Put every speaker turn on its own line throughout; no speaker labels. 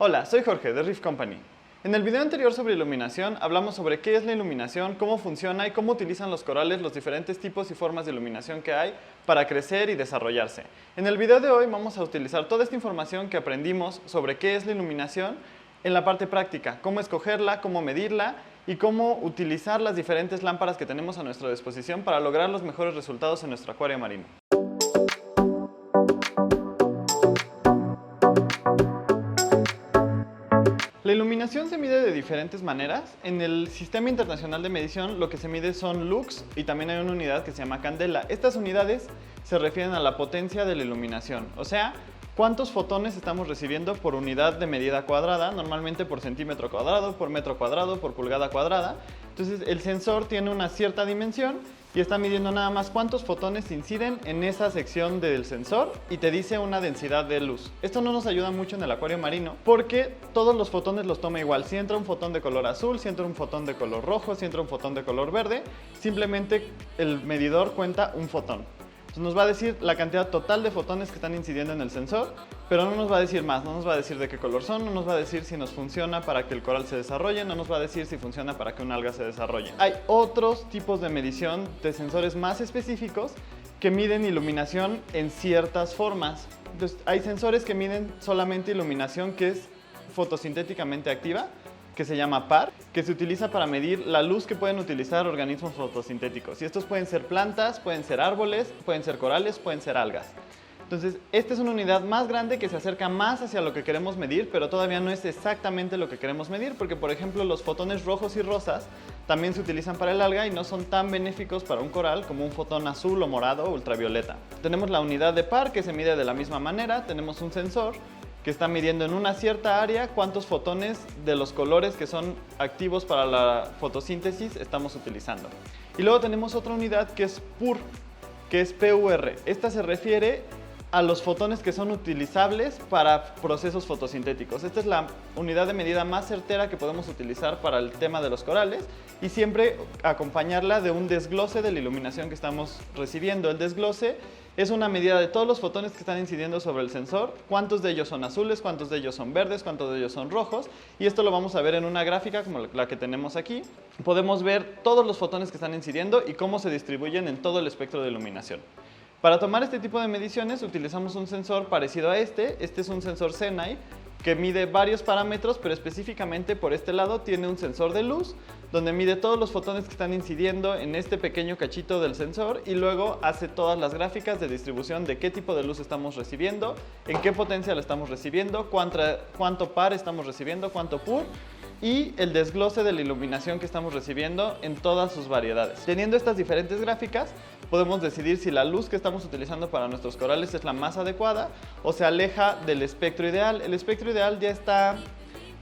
Hola, soy Jorge de Riff Company. En el video anterior sobre iluminación hablamos sobre qué es la iluminación, cómo funciona y cómo utilizan los corales los diferentes tipos y formas de iluminación que hay para crecer y desarrollarse. En el video de hoy vamos a utilizar toda esta información que aprendimos sobre qué es la iluminación en la parte práctica, cómo escogerla, cómo medirla y cómo utilizar las diferentes lámparas que tenemos a nuestra disposición para lograr los mejores resultados en nuestro acuario marino. La iluminación se mide de diferentes maneras. En el Sistema Internacional de Medición lo que se mide son lux y también hay una unidad que se llama candela. Estas unidades se refieren a la potencia de la iluminación, o sea, cuántos fotones estamos recibiendo por unidad de medida cuadrada, normalmente por centímetro cuadrado, por metro cuadrado, por pulgada cuadrada. Entonces el sensor tiene una cierta dimensión y está midiendo nada más cuántos fotones inciden en esa sección del sensor y te dice una densidad de luz. Esto no nos ayuda mucho en el acuario marino porque todos los fotones los toma igual. Si entra un fotón de color azul, si entra un fotón de color rojo, si entra un fotón de color verde, simplemente el medidor cuenta un fotón. Entonces nos va a decir la cantidad total de fotones que están incidiendo en el sensor, pero no nos va a decir más, no nos va a decir de qué color son, no nos va a decir si nos funciona para que el coral se desarrolle, no nos va a decir si funciona para que una alga se desarrolle. Hay otros tipos de medición de sensores más específicos que miden iluminación en ciertas formas. Entonces hay sensores que miden solamente iluminación que es fotosintéticamente activa, que se llama PAR, que se utiliza para medir la luz que pueden utilizar organismos fotosintéticos. Y estos pueden ser plantas, pueden ser árboles, pueden ser corales, pueden ser algas. Entonces, esta es una unidad más grande que se acerca más hacia lo que queremos medir, pero todavía no es exactamente lo que queremos medir, porque por ejemplo los fotones rojos y rosas también se utilizan para el alga y no son tan benéficos para un coral como un fotón azul o morado o ultravioleta. Tenemos la unidad de PAR que se mide de la misma manera, tenemos un sensor que está midiendo en una cierta área cuántos fotones de los colores que son activos para la fotosíntesis estamos utilizando. Y luego tenemos otra unidad que es PUR, que es PUR. Esta se refiere a los fotones que son utilizables para procesos fotosintéticos. Esta es la unidad de medida más certera que podemos utilizar para el tema de los corales y siempre acompañarla de un desglose de la iluminación que estamos recibiendo. El desglose es una medida de todos los fotones que están incidiendo sobre el sensor, cuántos de ellos son azules, cuántos de ellos son verdes, cuántos de ellos son rojos, y esto lo vamos a ver en una gráfica como la que tenemos aquí. Podemos ver todos los fotones que están incidiendo y cómo se distribuyen en todo el espectro de iluminación. Para tomar este tipo de mediciones utilizamos un sensor parecido a este es un sensor Zenai que mide varios parámetros, pero específicamente por este lado tiene un sensor de luz donde mide todos los fotones que están incidiendo en este pequeño cachito del sensor y luego hace todas las gráficas de distribución de qué tipo de luz estamos recibiendo, en qué potencia la estamos recibiendo, cuánto par estamos recibiendo, cuánto PUR y el desglose de la iluminación que estamos recibiendo en todas sus variedades. Teniendo estas diferentes gráficas, podemos decidir si la luz que estamos utilizando para nuestros corales es la más adecuada o se aleja del espectro ideal. El espectro ideal ya está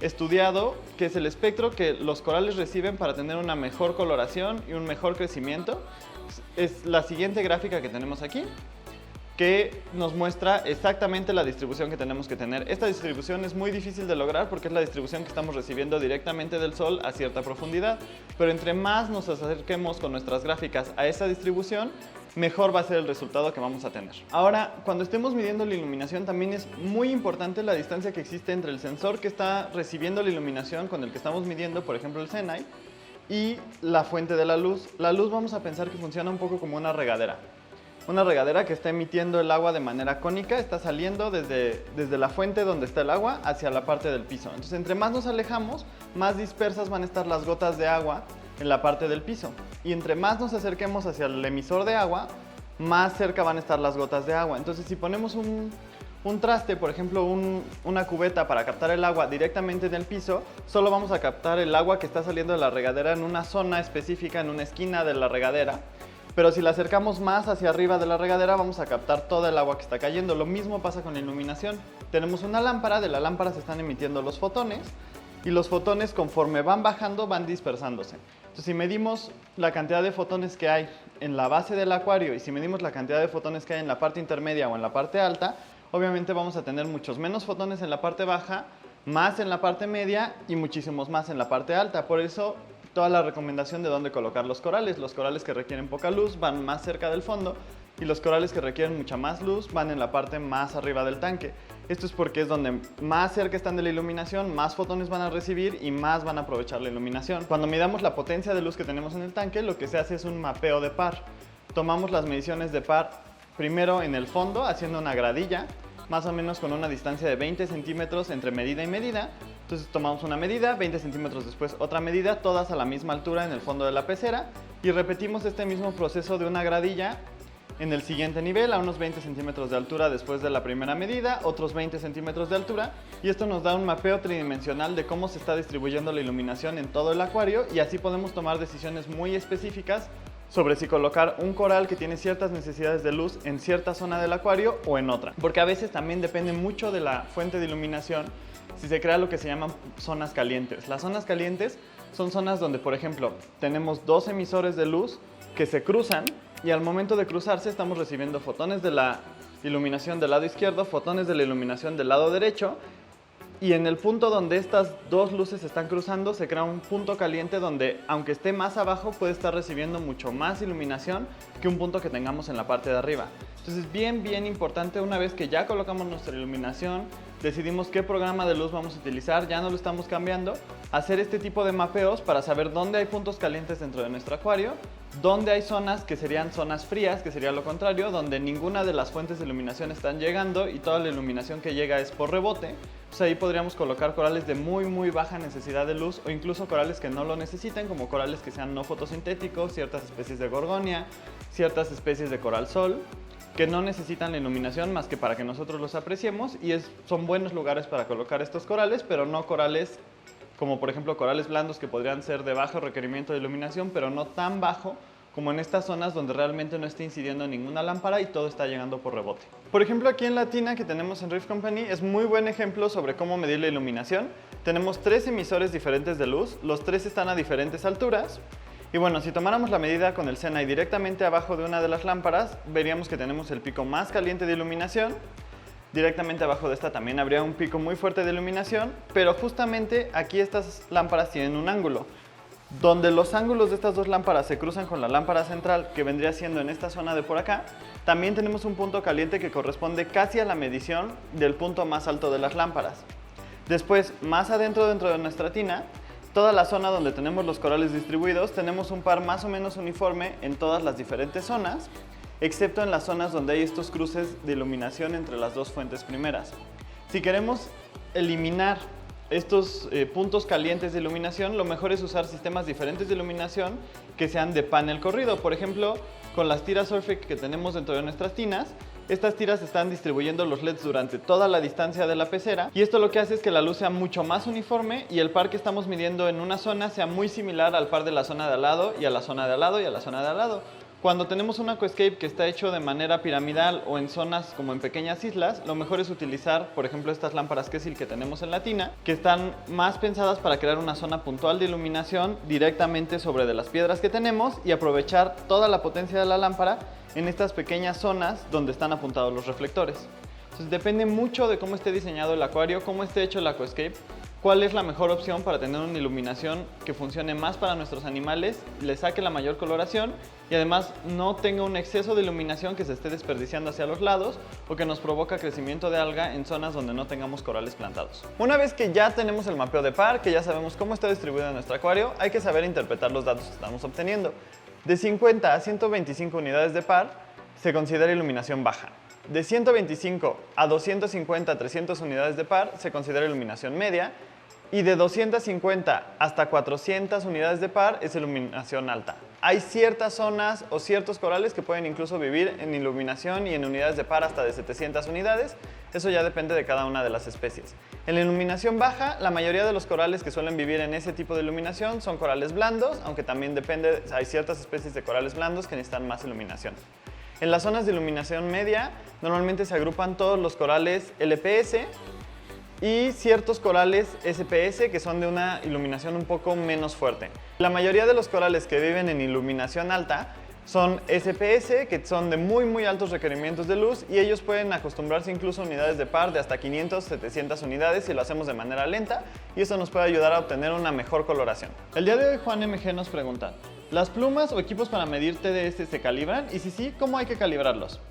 estudiado, que es el espectro que los corales reciben para tener una mejor coloración y un mejor crecimiento. Es la siguiente gráfica que tenemos aquí, que nos muestra exactamente la distribución que tenemos que tener. Esta distribución es muy difícil de lograr porque es la distribución que estamos recibiendo directamente del sol a cierta profundidad, pero entre más nos acerquemos con nuestras gráficas a esa distribución, mejor va a ser el resultado que vamos a tener. Ahora, cuando estemos midiendo la iluminación, también es muy importante la distancia que existe entre el sensor que está recibiendo la iluminación con el que estamos midiendo, por ejemplo el Zenai, y la fuente de la luz. La luz vamos a pensar que funciona un poco como una regadera. Una regadera que está emitiendo el agua de manera cónica, está saliendo desde la fuente donde está el agua hacia la parte del piso. Entonces, entre más nos alejamos, más dispersas van a estar las gotas de agua en la parte del piso. Y entre más nos acerquemos hacia el emisor de agua, más cerca van a estar las gotas de agua. Entonces, si ponemos un traste, por ejemplo, una cubeta para captar el agua directamente en el piso, solo vamos a captar el agua que está saliendo de la regadera en una zona específica, en una esquina de la regadera. Pero si la acercamos más hacia arriba de la regadera, vamos a captar toda el agua que está cayendo. Lo mismo pasa con la iluminación. Tenemos una lámpara, de la lámpara se están emitiendo los fotones y los fotones conforme van bajando van dispersándose. Entonces, si medimos la cantidad de fotones que hay en la base del acuario y si medimos la cantidad de fotones que hay en la parte intermedia o en la parte alta, obviamente vamos a tener muchos menos fotones en la parte baja, más en la parte media y muchísimos más en la parte alta. Por eso toda la recomendación de dónde colocar los corales que requieren poca luz van más cerca del fondo y los corales que requieren mucha más luz van en la parte más arriba del tanque. Esto es porque es donde más cerca están de la iluminación, más fotones van a recibir y más van a aprovechar la iluminación. Cuando midamos la potencia de luz que tenemos en el tanque, lo que se hace es un mapeo de par. Tomamos las mediciones de par primero en el fondo, haciendo una gradilla, más o menos con una distancia de 20 centímetros entre medida y medida. Entonces tomamos una medida, 20 centímetros después otra medida, todas a la misma altura en el fondo de la pecera, y repetimos este mismo proceso de una gradilla en el siguiente nivel, a unos 20 centímetros de altura después de la primera medida, otros 20 centímetros de altura, y esto nos da un mapeo tridimensional de cómo se está distribuyendo la iluminación en todo el acuario, y así podemos tomar decisiones muy específicas sobre si colocar un coral que tiene ciertas necesidades de luz en cierta zona del acuario o en otra. Porque a veces también depende mucho de la fuente de iluminación si se crea lo que se llaman zonas calientes. Las zonas calientes son zonas donde, por ejemplo, tenemos dos emisores de luz que se cruzan y al momento de cruzarse estamos recibiendo fotones de la iluminación del lado izquierdo, fotones de la iluminación del lado derecho, y en el punto donde estas dos luces se están cruzando se crea un punto caliente donde, aunque esté más abajo, puede estar recibiendo mucho más iluminación que un punto que tengamos en la parte de arriba. Entonces es bien importante, una vez que ya colocamos nuestra iluminación, decidimos qué programa de luz vamos a utilizar, ya no lo estamos cambiando, hacer este tipo de mapeos para saber dónde hay puntos calientes dentro de nuestro acuario, dónde hay zonas que serían zonas frías, que sería lo contrario, donde ninguna de las fuentes de iluminación están llegando y toda la iluminación que llega es por rebote. Pues ahí podríamos colocar corales de muy baja necesidad de luz, o incluso corales que no lo necesiten, como corales que sean no fotosintéticos, ciertas especies de gorgonia, ciertas especies de coral sol, que no necesitan la iluminación más que para que nosotros los apreciemos, y son buenos lugares para colocar estos corales, pero no corales como por ejemplo corales blandos que podrían ser de bajo requerimiento de iluminación, pero no tan bajo como en estas zonas donde realmente no está incidiendo ninguna lámpara y todo está llegando por rebote. Por ejemplo, aquí en la tina que tenemos en Reef Company es muy buen ejemplo sobre cómo medir la iluminación. Tenemos 3 emisores diferentes de luz, los 3 están a diferentes alturas. Y bueno, si tomáramos la medida con el Senai directamente abajo de una de las lámparas, veríamos que tenemos el pico más caliente de iluminación. Directamente abajo de esta también habría un pico muy fuerte de iluminación, pero justamente aquí estas lámparas tienen un ángulo. Donde los ángulos de estas dos lámparas se cruzan con la lámpara central, que vendría siendo en esta zona de por acá, también tenemos un punto caliente que corresponde casi a la medición del punto más alto de las lámparas. Después, más adentro dentro de nuestra tina, toda la zona donde tenemos los corales distribuidos, tenemos un par más o menos uniforme en todas las diferentes zonas, excepto en las zonas donde hay estos cruces de iluminación entre las dos fuentes primeras. Si queremos eliminar estos puntos calientes de iluminación, lo mejor es usar sistemas diferentes de iluminación que sean de panel corrido. Por ejemplo, con las tiras Surfix que tenemos dentro de nuestras tinas, estas tiras están distribuyendo los LEDs durante toda la distancia de la pecera, y esto lo que hace es que la luz sea mucho más uniforme y el par que estamos midiendo en una zona sea muy similar al par de la zona de al lado y a la zona de al lado y a la zona de al lado. Cuando tenemos un aquascape que está hecho de manera piramidal o en zonas como en pequeñas islas, lo mejor es utilizar, por ejemplo, estas lámparas Kessil que tenemos en la tina, que están más pensadas para crear una zona puntual de iluminación directamente sobre de las piedras que tenemos y aprovechar toda la potencia de la lámpara en estas pequeñas zonas donde están apuntados los reflectores. Entonces depende mucho de cómo esté diseñado el acuario, cómo esté hecho el aquascape, cuál es la mejor opción para tener una iluminación que funcione más para nuestros animales, le saque la mayor coloración y además no tenga un exceso de iluminación que se esté desperdiciando hacia los lados o que nos provoca crecimiento de alga en zonas donde no tengamos corales plantados. Una vez que ya tenemos el mapeo de par, que ya sabemos cómo está distribuido nuestro acuario, hay que saber interpretar los datos que estamos obteniendo. De 50 a 125 unidades de par se considera iluminación baja. De 125 a 250 a 300 unidades de par se considera iluminación media, y de 250 hasta 400 unidades de par es iluminación alta. Hay ciertas zonas o ciertos corales que pueden incluso vivir en iluminación y en unidades de par hasta de 700 unidades, eso ya depende de cada una de las especies. En la iluminación baja, la mayoría de los corales que suelen vivir en ese tipo de iluminación son corales blandos, aunque también depende, hay ciertas especies de corales blandos que necesitan más iluminación. En las zonas de iluminación media, normalmente se agrupan todos los corales LPS y ciertos corales SPS que son de una iluminación un poco menos fuerte. La mayoría de los corales que viven en iluminación alta son SPS, que son de muy altos requerimientos de luz, y ellos pueden acostumbrarse incluso a unidades de par de hasta 500, 700 unidades si lo hacemos de manera lenta, y eso nos puede ayudar a obtener una mejor coloración. El día de hoy Juan MG nos pregunta: ¿Las plumas o equipos para medir TDS se calibran? Y si sí, ¿cómo hay que calibrarlos?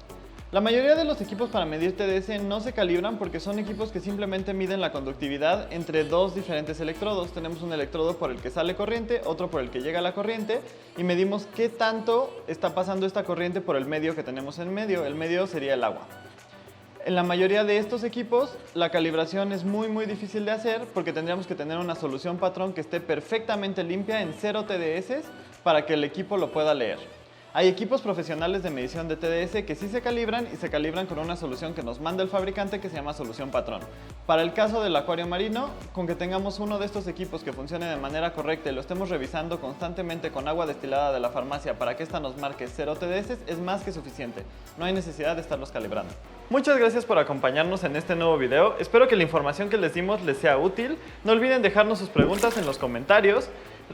La mayoría de los equipos para medir TDS no se calibran porque son equipos que simplemente miden la conductividad entre dos diferentes electrodos. Tenemos un electrodo por el que sale corriente, otro por el que llega la corriente y medimos qué tanto está pasando esta corriente por el medio que tenemos en medio. El medio sería el agua. En la mayoría de estos equipos la calibración es muy difícil de hacer porque tendríamos que tener una solución patrón que esté perfectamente limpia en 0 TDS para que el equipo lo pueda leer. Hay equipos profesionales de medición de TDS que sí se calibran y se calibran con una solución que nos manda el fabricante que se llama solución patrón. Para el caso del acuario marino, con que tengamos uno de estos equipos que funcione de manera correcta y lo estemos revisando constantemente con agua destilada de la farmacia para que esta nos marque 0 TDS es más que suficiente. No hay necesidad de estarlos calibrando. Muchas gracias por acompañarnos en este nuevo video. Espero que la información que les dimos les sea útil. No olviden dejarnos sus preguntas en los comentarios.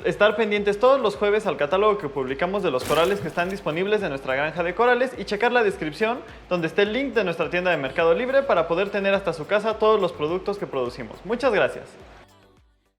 Estar pendientes todos los jueves al catálogo que publicamos de los corales que están disponibles de nuestra granja de corales y checar la descripción donde esté el link de nuestra tienda de Mercado Libre para poder tener hasta su casa todos los productos que producimos. Muchas gracias.